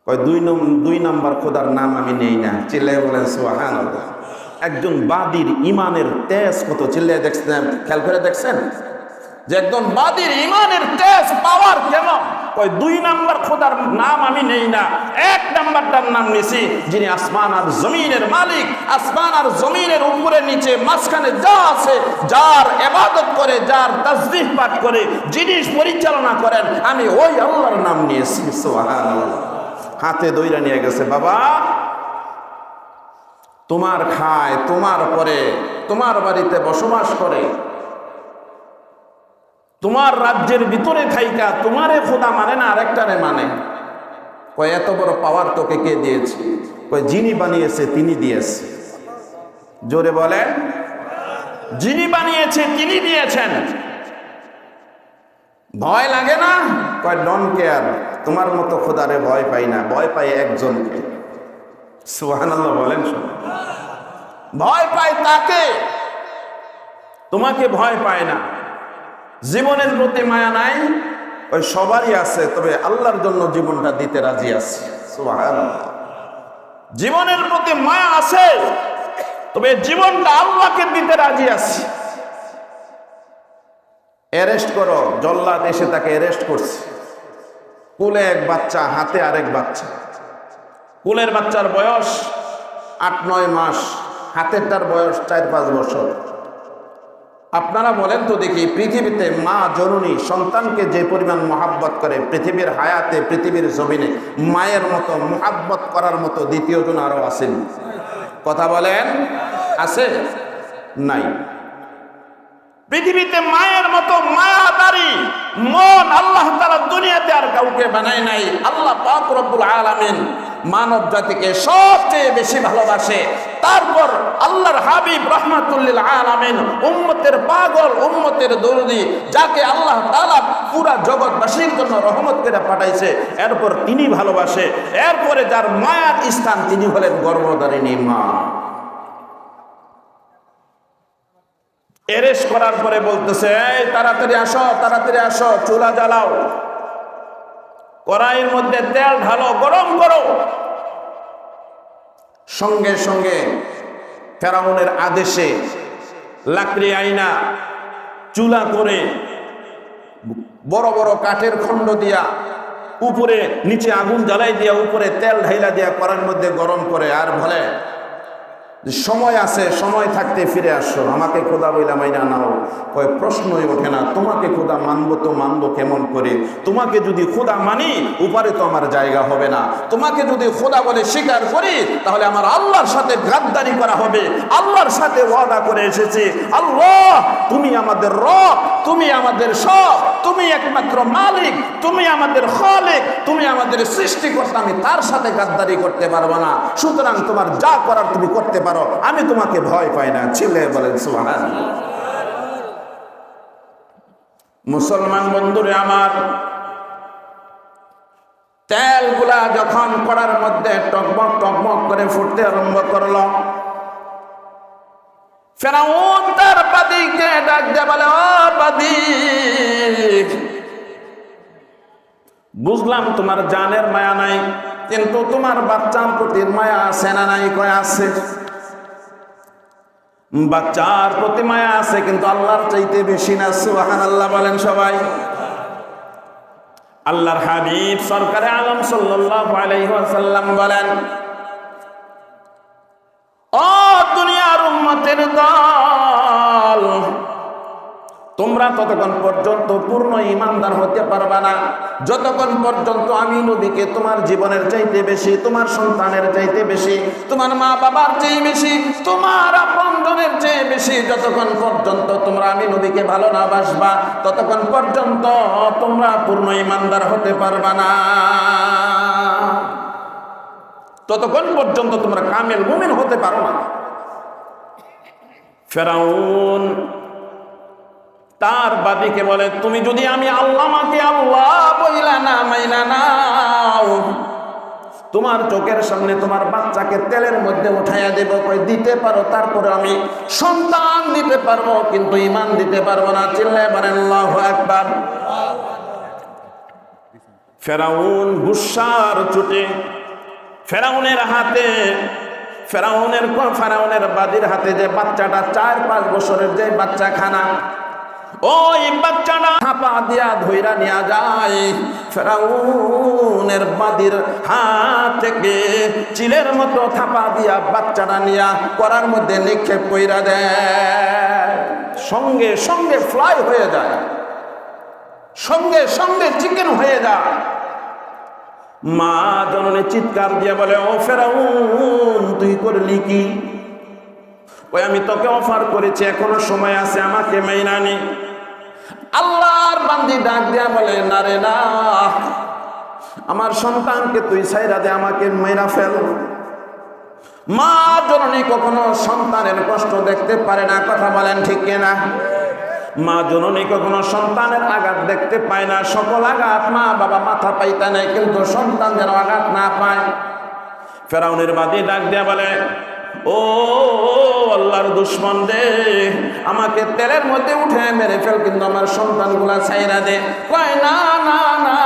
কয় দুই নাম্বার খোদার নাম আমি নেই না। চিল্লায় বলেন সুবহানাল্লাহ। একজন বাদীর ইমানের তেজ কত! চিল্লায় দেখছেন, খেয়াল করে দেখছেন যে একজন বাদীর ইমানের তেজ পাওয়ার কেমন? কয় দুই নাম্বার খোদার নাম আমি নেই না, এক নাম্বারটার নাম নিছি যিনি আসমান আর জমিনের মালিক, আসমান আর জমিনের উপরে নিচে মাঝখানে যা আছে, যার ইবাদত করে, যার তাসবিহ পাঠ করে, জিনিস পরিচালনা করেন, আমি ওই আল্লাহর নাম নিয়েছি। সুবহানাল্লাহ। হাতে দইরা নিয়ে গেছে, বাবা তোমার খায়, তোমার পরে, তোমার বাড়িতে বসবাস করে, তোমার রাজ্যের ভিতরে থাইকা তোমারে খোদা মানে না, আরেকটারে মানে। কয় এত বড় পাওয়ার তোকে কে দিয়েছে? কয় যিনি বানিয়েছে তিনি দিয়েছে। জোরে বলেন, যিনি বানিয়েছে তিনি দিয়েছেন। ভয় লাগে না? কয় ডোন্ট কেয়ার, তোমার মতো খোদারে ভয় পাই না, ভয় পাই একজনকে। সুবহানাল্লাহ বলেন। ভয় পায় তাকে, তোমাকে ভয় পায় না। জীবনের প্রতি মায়া নাই? ওই সবারই আছে, তবে আল্লাহর জন্য জীবনটা দিতে রাজি আছে। সুবহানাল্লাহ। জীবনের প্রতি মায়া আছে, তবে জীবনটা আল্লাহকে দিতে রাজি আছে। অ্যারেস্ট করো, জল্লাদ এসে তাকে অ্যারেস্ট করছে। কোলে এক বাচ্চা, হাতে আরেক বাচ্চা। কোলের বাচ্চার বয়স 8-9 মাস, হাতেরটার বয়স 4-5 বছর। আপনারা বলেন তো দেখি, পৃথিবীতে মা জননী সন্তানকে যে পরিমাণ মহাব্বত করে, পৃথিবীর হায়াতে, পৃথিবীর জমিনে মায়ের মতো মহাব্বত করার মতো দ্বিতীয় জন আরো আছেন? কথা বলেন, আছে? নাই। পৃথিবীতে মায়ের মতো মায়াদারি মন আল্লাহ তাআলা দুনিয়াতে আর কাউকে বানায় নাই। আল্লাহ পাক রব্বুল আলামিন মানব জাতিকে সবচেয়ে বেশি ভালোবাসে। তারপর আল্লাহর হাবিব রাহমাতুল আলামিন, উম্মতের পাগল, উম্মতের দরদি, যাকে আল্লাহ তাআলা পুরা জগৎবাসীর জন্য রহমত করে পাঠাইছে, এরপর তিনি ভালোবাসে। এরপরে যার মায়ার স্থান, তিনি হলেন গর্ভধারিণী মা। অ্যারেস্ট করার পরে বলতেছে, এই তাড়াতাড়ি আসো, তাড়াতাড়ি আসো, চুলা জ্বালাও, কড়াইয়ের মধ্যে তেল ঢালো, গরম করো। সঙ্গে সঙ্গে ফেরাউনের আদেশে লাকড়ি আইনা চুলা করে বড় বড় কাঠের খণ্ড দিয়া উপরে নিচে আগুন জ্বালাই দিয়া উপরে তেল ঢাইলা দিয়া কড়াইয়ের মধ্যে গরম করে, আর বলে সময় আছে, সময় থাকতে ফিরে আসো, আমাকে খোদা বইলা মাইনা নাও। কয় প্রশ্নই ওঠে না, তোমাকে খোদা মানবো তো মানবো কেমন করে? তোমাকে যদি খোদা মানি, উপরে তো আমার জায়গা হবে না। তোমাকে যদি খোদা বলে স্বীকার করি, তাহলে আমার আল্লাহর সাথে গাদ্দারি করা হবে। আল্লাহর সাথে ওয়াদা করে এসেছি, আল্লাহ তুমি আমাদের রব, তুমি আমাদের সব, তুমি একমাত্র মালিক, তুমি আমাদের খালিক, তুমি আমাদের সৃষ্টিকর্তা। আমি তার সাথে গাদ্দারি করতে পারবো না। সুতরাং তোমার যা করার তুমি করতে পারো, আমি তোমাকে ভয় পাই না। ছেলে বলেন সুবহানাল্লাহ। মুসলমান বন্ধুরে আমার, তেলগুলা যখন কড়ার মধ্যে টকবক টকবক করে ফুটতে আরম্ভ করলো, ফেরাউন তার বাদীকে ডাক দিয়ে বলে, ও বাদী, বুঝলাম তোমার জানের মায়া নাই, কিন্তু তোমার বাচ্চার প্রতি মায়া আছে না নাই? কয় আছে। বাচ্চার প্রতি মায়া আছে, কিন্তু আল্লাহর চাইতে বেশি না। সুবহানাল্লাহ বলেন সবাই। আল্লাহর হাবিব সরকারে আলম সাল্লাল্লাহু আলাইহি ওয়াসাল্লাম বলেন, ও দুনিয়ার উম্মতের দল, তোমরা ততক্ষণ পর্যন্ত পূর্ণ ঈমানদার হতে পারবা না যতক্ষণ পর্যন্ত আমি নবীকে তোমার জীবনের চাইতে বেশি, তোমার সন্তানের চাইতে বেশি, তোমার মা বাবার চেয়ে বেশি, তোমার আপনজনের চেয়ে বেশি, যতক্ষণ পর্যন্ত তোমরা আমি নবীকে ভালো না বাসবা, ততক্ষণ পর্যন্ত তোমরা পূর্ণ ঈমানদার হতে পারবা না। ততক্ষণ পর্যন্ত তোমরা কামেল মুমিন হতে পারো না। ফেরাউন তার বাদীকে বলে, তুমি যদি আমি আল্লাহ মাকে আল্লাহ বইলা না মাইনা নাও, তোমার চোখের সামনে তোমার বাচ্চাকে তেলের মধ্যে উঠাইয়া দেব। কই দিতে পারো, তারপরে আমি সন্তান দিতে পারবো, কিন্তু ঈমান দিতে পারবো না। চিল্লায় বলেন আল্লাহু আকবার। ফেরাউন গুসার চুটে ফেরাউনের বাদীর হাতে যে বাচ্চাটা 4-5 বছরের যে বাচ্চাখানা, ওই বাচ্চাটা থাপা দিয়া ধইরা নিয়ে যায় ফেরাউনের বাদীর হাত থেকে চিলের মতো থাপা দিয়া বাচ্চাটা নিয়া করার মধ্যে নিক্ষেপ কইরা দেয়। সঙ্গে সঙ্গে ফ্লাই হয়ে যায়, সঙ্গে সঙ্গে চিকেন হয়ে যায়। মা জননী চিৎকার দিয়ে বলে, ও ফেরাউন তুই করলি কি? ওই আমি তোকে অফার করেছি, এখনো সময় আছে, আমাকে মাইনা নি। আল্লাহর বান্দি ডাক দিয়া বলে, না রে না, আমার সন্তানকে তুই ছাইরা দে, আমাকে মাইরা ফেল। মা জননী কখনো সন্তানের কষ্ট দেখতে পারে না, কথা বলেন ঠিক কিনা? মা জননী কখনো সন্তানের আঘাত দেখতে পায় না। সকল আঘাত মা বাবা মাথা পাইতে নেয়, কিন্তু সন্তান যেন আঘাত না পায়। ফেরাউনের বাদী ডাক দিয়া বলে, ও আল্লাহর দুশমন রে, আমাকে তেলের মধ্যে উঠে মেরে ফেল, কিন্তু আমার সন্তানগুলা ছাইরা দে। কয় না না না,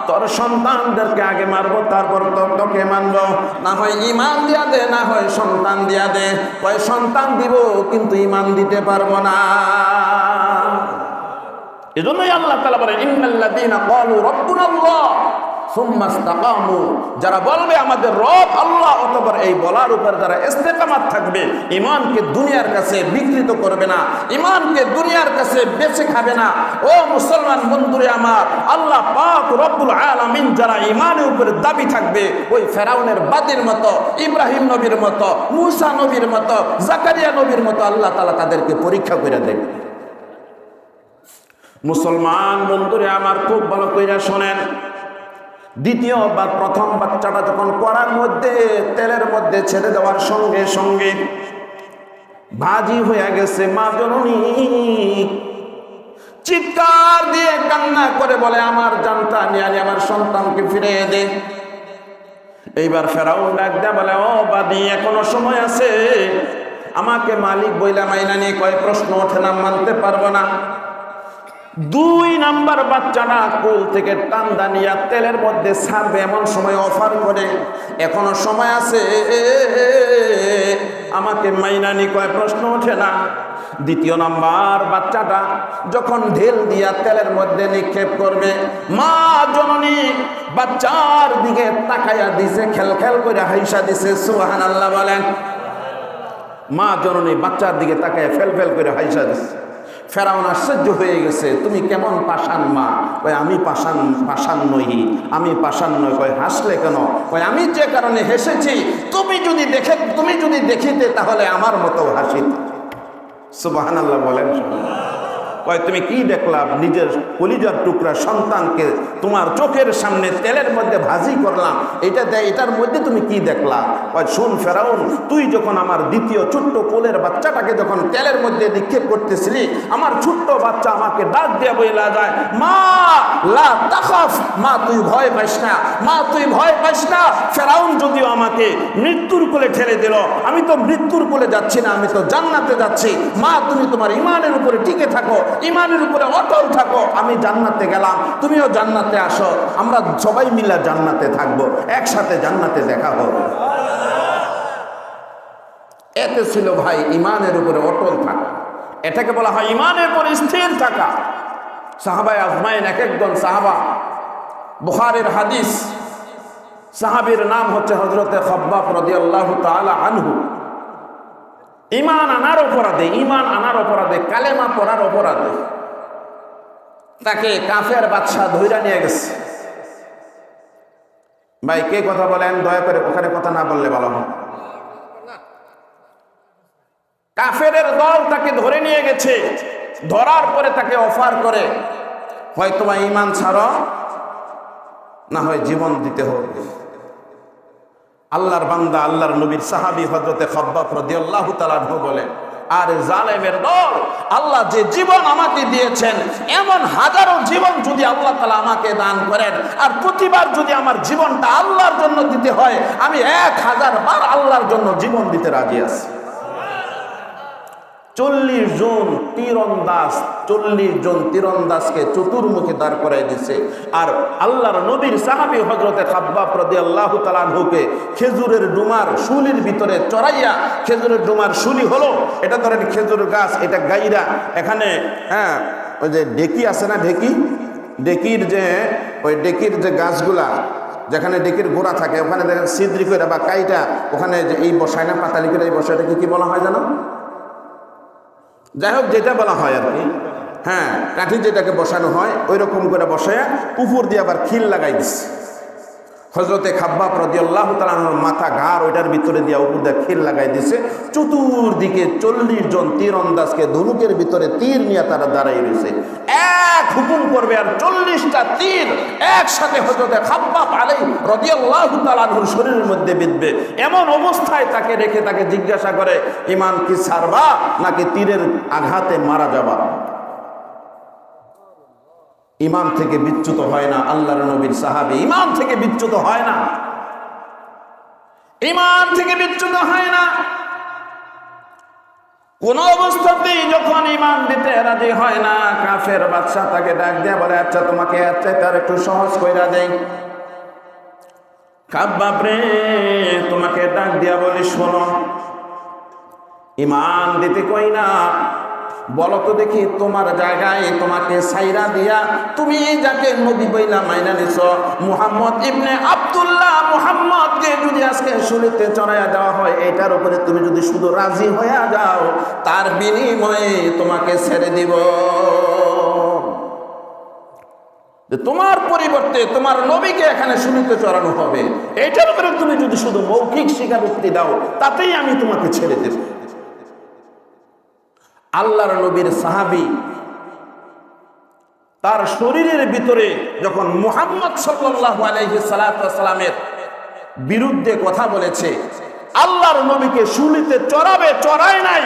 তোর সন্তানদেরকে আগে মারবো, তারপর তোকে মানবো। না হয় ইমান দিয়া দে, না হয় সন্তান দিয়া দে। কয় সন্তান দিব, কিন্তু ইমান দিতে পারবো না। এজন্যই আল্লাহ তাআলা বলেন, ইন্নাল্লাযীনা ক্বালু রাব্বুনাল্লাহ সুম্মা ইসতাকামু, যারা বলবে আমাদের রব আল্লাহ, অতঃপর এই বলার উপর যারা ইস্তেকামাত থাকবে, ঈমানকে দুনিয়ার কাছে বিকৃত করবে না, ঈমানকে দুনিয়ার কাছে বেচে খাবে না। ও মুসলমান বন্ধুরে আমার, আল্লাহ পাক রব্বুল আলামিন যারা ঈমানের উপরে দাবি থাকবে, ওই ফেরাউনের বাদীর মতো, ইব্রাহিম নবীর মতো, মূসা নবীর মতো, জাকারিয়া নবীর মতো আল্লাহ তাআলা তাদেরকে পরীক্ষা করে দেবে। মুসলমান বন্ধুরে আমার, খুব ভালো কইরা শোনেন। দ্বিতীয় বা প্রথম বাচ্চাটা যখন কড়ার মধ্যে তেলের মধ্যে ছেড়ে দেওয়ার সঙ্গে সঙ্গে ভাজি হয়ে গেছে, মা জননী চিৎকার দিয়ে কান্না করে বলে, আমার জানটা নিয়ে আমার সন্তানকে ফিরিয়ে দে। এইবার ফেরাউন ডাক দেয়া বলে, ও বাদী এখনো সময় আছে, আমাকে মালিক বইলা মাইনা নিয়ে কয় প্রশ্ন ওঠে না, মানতে পারবো না। 2 নাম্বার বাচ্চাটা কোল থেকে টান্দা নিয়ে তেলের মধ্যে ছাড়বে, এমন সময় অফার করে, এখনো সময় আছে, আমাকে মাইনানি কয় প্রশ্ন ওঠে না। 2 নাম্বার বাচ্চাটা যখন ঢেল দিয়া তেলের মধ্যে নিক্ষেপ করবে, মা জননী বাচ্চার দিকে তাকাইয়া দিছে, খেল খেল করে হাইসা দিছে। সুবহানাল্লাহ বলেন। মা জননী বাচ্চার দিকে তাকাইয়া ফেল ফেল করে হাইসা দিছে। ফেরাউন আশ্চর্য হয়ে গেছে, তুমি কেমন পাষাণ মা? কয় আমি পাষাণ নই, আমি পাষাণ নই। কয় হাসলে কেন? কয় আমি যে কারণে হেসেছি, তুমি যদি দেখিতে তাহলে আমার মতো হাসিতে। সুবহানাল্লাহ বলেন। কয় তুমি কি দেখলা? নিজের কলিজার টুকরা সন্তানকে তোমার চোখের সামনে তেলের মধ্যে ভাজি করলাম, এটার মধ্যে তুমি কি দেখলা? কয় শোন ফেরাউন, তুই যখন আমার দ্বিতীয় ছোট্ট কোলের বাচ্চাটাকে যখন তেলের মধ্যে নিক্ষেপ করতেছিলি, আমার ছোট্ট বাচ্চা আমাকে ডাক দিয়ে বইলা যায়, মা লা তাখাফ, মা তুই ভয় পাইস না, মা তুই ভয় পাইস না। ফেরাউন যদিও আমাকে মৃত্যুর কোলে ঠেলে দিল, আমি তো মৃত্যুর কোলে যাচ্ছি না, আমি তো জান্নাতে যাচ্ছি। মা তুমি তোমার ঈমানের উপরে টিকে থাকো, ঈমানের উপরে অটল থাকো। আমি জান্নাতে গেলাম, তুমিও জান্নাতে আসো, আমরা সবাই মিলে জান্নাতে থাকবো, একসাথে জান্নাতে দেখা হবে। এতে ছিল ভাই ঈমানের উপরে অটল থাকা, এটাকে বলা হয় ঈমানের উপরে স্থির থাকা। সাহাবায়ে আজমাইন, এক একজন সাহাবা, বুখারীর হাদিস, সাহাবীর নাম হচ্ছে হযরতে খাব্বাব রাদিয়াল্লাহু তাআলা আনহু। ঈমান আনার অপরাধে, কালেমা পড়ার অপরাধে তাকে কাফের বাদশা ধইরা নিয়ে গেছে। ভাই কে কথা বলেন? দয়া করে ওখানে কথা না বললে ভালো হয়। কাফের দল তাকে ধরে নিয়ে গেছে, ধরার পরে তাকে অফার করে, হয় তোমার ঈমান ছাড়ো, না হয় জীবন দিতে হবে। আল্লাহর বান্দা, আল্লাহর নবীর সাহাবী হযরতে খাব্বাব রাদিয়াল্লাহু তাআলা আনহু বলে, আর জালেমের দল, আল্লাহ যে জীবন আমাকে দিয়েছেন, এমন হাজারো জীবন যদি আল্লাহ তাআলা আমাকে দান করেন, আর প্রতিবার যদি আমার জীবনটা আল্লাহর জন্য দিতে হয়, আমি 1000 বার আল্লাহর জন্য জীবন দিতে রাজি আছি। 40 জন তীরন্দাজকে চতুর্মুখে দাঁড় করাই দিছে। আর আল্লাহর নবীর সাহাবী হযরতে খাব্বাব রাদিয়াল্লাহু তাআলা আনহুকে খেজুরের ডুমার শুলির ভিতরে চড়াইয়া, খেজুরের ডুমার শুলি হলো, এটা ধরেন খেজুর গাছ, এটা গাইরা, এখানে ওই যে ডেকি আছে না, ডেকির যে গাছগুলা, যেখানে ডেকির গোড়া থাকে, ওখানে দেখেন ছিদ্রি করে বা কাইটা ওখানে যে এই বসায় না, পাতালি করে এই বসায়টাকে কি বলা হয় জানো? যাই হোক, যেটা বলা হয় আর কি, কাঠি যেটাকে বসানো হয় ওই রকম করে বসায় উপর দিয়ে আবার খিল লাগাই দিচ্ছে। হযরতে খাব্বাব রাদিয়াল্লাহু তাআলা মাথা ঘাড় ওইটার ভিতরে দিয়ে উপর দিয়ে খিল লাগাই দিছে। চতুর্দিকে 40 জন তীরন্দাজকে ধনুকের ভিতরে তীর নিয়ে তারা দাঁড়াই রয়েছে। এক হুকুম করবে আর 40টা তীর একসাথে হযরতে খাব্বাব রাদিয়াল্লাহু তাআলা আনহুর শরীরের মধ্যে বিঁধবে। এমন অবস্থায় তাকে রেখে তাকে জিজ্ঞাসা করে, ঈমান কি ছাড়বা নাকি তীরের আঘাতে মারা যাবা? ঈমান থেকে বিচ্যুত হয় না আল্লাহর নবীর সাহাবী, ঈমান থেকে বিচ্যুত হয় না, ঈমান থেকে বিচ্যুত হয় না। কোন অবস্থাতেই যখন ঈমান দিতে রাজি হয় না, কাফের বাদশা তাকে ডাক দিয়ে বলে, আচ্ছা তোমাকে এর চাইতে আর একটু সহজ কইরা দেই। খাব্বাব রে, তোমাকে ডাক দিয়া বলি, শোনো, ঈমান দিতে কই না, বলো তো দেখি তোমার জায়গায় তোমাকে সাইরা দিয়া তুমি যাকে নবী বইলা মাইনা নিছো, মুহাম্মদ ইবনে আব্দুল্লাহ, মুহাম্মদকে যদি আজকে শুলিতে চড়াইয়া দেওয়া হয়, এটার উপরে তুমি যদি শুধু রাজি হয়ে যাও, তার বিনিময়ে তোমাকে ছেড়ে দিব। তোমার পরিবর্তে তোমার নবীকে এখানে শুলিতে চড়ানো হবে, এটার উপরে তুমি যদি শুধু মৌখিক স্বীকারোক্তি দাও, তাতেই আমি তোমাকে ছেড়ে দেব। আল্লাহর নবীর সাহাবী তার শরীরের ভিতরে যখন মুহাম্মদ সাল্লাল্লাহু আলাইহি সাল্লামের বিরুদ্ধে কথা বলেছে, আল্লাহর নবীকে শুলিতে চড়াবে, চড়ায় নাই,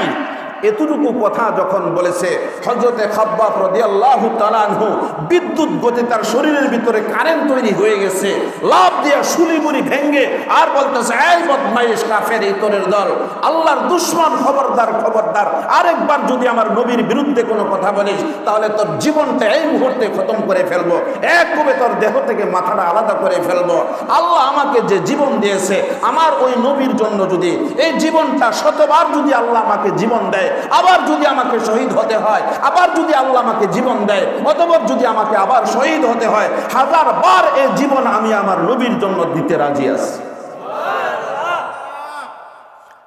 এতটুকু কথা যখন বলেছে, হযরতে খাব্বাব রাদিয়াল্লাহু তাআলা আনহু বিদ্যুৎ গতি তার শরীরের ভিতরে কারেন্ট তৈরি হয়ে গেছে, লাফ দিয়ে শুলিমুড়ি ভেঙ্গে আর বলতেছে, এই বদমাইশ কাফের ইতরের দল, আল্লাহর দুশমন, খবরদার খবরদার, আরেকবার যদি আমার নবীর বিরুদ্ধে কোনো কথা বলিস তাহলে তোর জীবনটা এই মুহূর্তে খতম করে ফেলবো, একভাবে তোর দেহ থেকে মাথাটা আলাদা করে ফেলবো। আল্লাহ আমাকে যে জীবন দিয়েছে, আমার ওই নবীর জন্য যদি এই জীবনটা শতবার যদি আল্লাহ আমাকে জীবন দেয়, আবার যদি আমাকে শহীদ হতে হয়, আবার যদি আল্লাহ আমাকে জীবন দেয়, অথবা যদি আমাকে আবার শহীদ হতে হয়, 1000 বার এই জীবন আমি আমার নবীর জন্য দিতে রাজি আছি।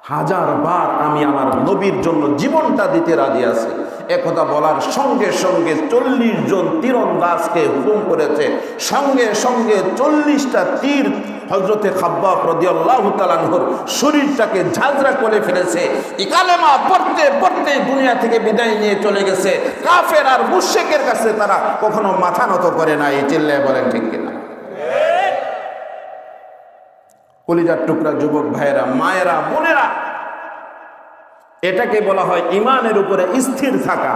1000 বার আমি আমার নবীর জন্য জীবনটা দিতে রাজি আছি। একথা বলার সঙ্গে সঙ্গে 40 জন তীরন্দাজকে হুকুম করেছে, সঙ্গে সঙ্গে 40টা তীর হযরতে খাব্বাব রাদিয়াল্লাহু তাআলা আনহুর শরীরটাকে ঝাঁঝরা করে ফেলেছে। কালেমা পড়তে পড়তে দুনিয়া থেকে বিদায় নিয়ে চলে গেছে। কাফের আর মুশরিকের কাছে তারা কখনো মাথা নত করে না। এই চিল্লায় বলেন ঠিক কিনা? কলিজার টুকরা যুবক ভাইয়েরা, মায়েরা, বোনেরা, এটাকে বলা হয় ঈমানের উপরে স্থির থাকা।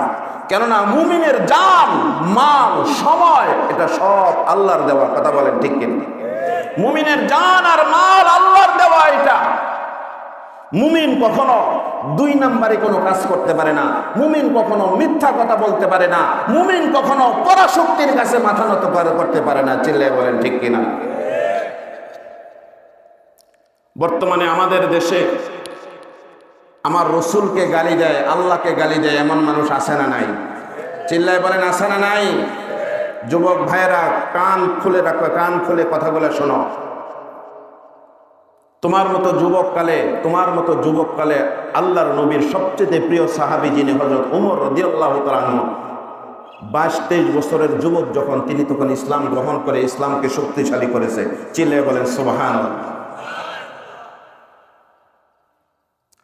কেননা মুমিনের জান, মাল, সময় এটা সব আল্লাহর দেওয়া। কথা বলেন ঠিক কিনা? মুমিনের জান আর মাল আল্লাহর দেওয়া। এটা মুমিন কখনো 2 নম্বরে কোনো কাজ করতে পারে না, মুমিন কখনো মিথ্যা কথা বলতে পারে না, মুমিন কখনো পরাশক্তির কাছে মাথা নত করতে পারে না। চিল্লায় বলেন ঠিক কিনা? বর্তমানে আমাদের দেশে আমার রসুলকে গালি দেয়, আল্লাহকে গালি দেয়, এমন মানুষ আছে না নাই? চিল্লায় বলেন আছে না নাই? যুবক ভাইয়েরা কান খুলে রাখো, কান খুলে কথাগুলো শোনো। তোমার মতো যুবককালে আল্লাহর নবীর সবচেয়ে প্রিয় সাহাবী যিনি হযরত ওমর রাদিয়াল্লাহু তাআলা আনহু, 22-23 বছরের যুবক যখন, তিনি তখন ইসলাম গ্রহণ করে ইসলামকে শক্তিশালী করেছে। চিল্লায় বলেন সুবহানাল্লাহ।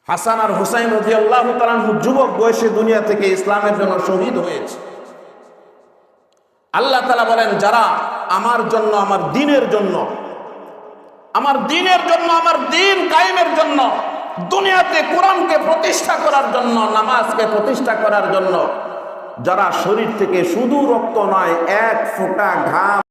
হাসান আর হুসাইন রাদিয়াল্লাহু তাআলা আনহু যুবক বয়সে দুনিয়া থেকে ইসলামের জন্য শহীদ হয়েছে। আল্লাহ তাআলা বলেন, যারা আমার জন্য, আমার দ্বীনের জন্য, আমার দ্বীন কায়েমের জন্য, দুনিয়াতে কোরআনকে প্রতিষ্ঠা করার জন্য, নামাজকে প্রতিষ্ঠা করার জন্য যারা শরীর থেকে শুধু রক্ত নয়, এক ফোঁটা ঘাম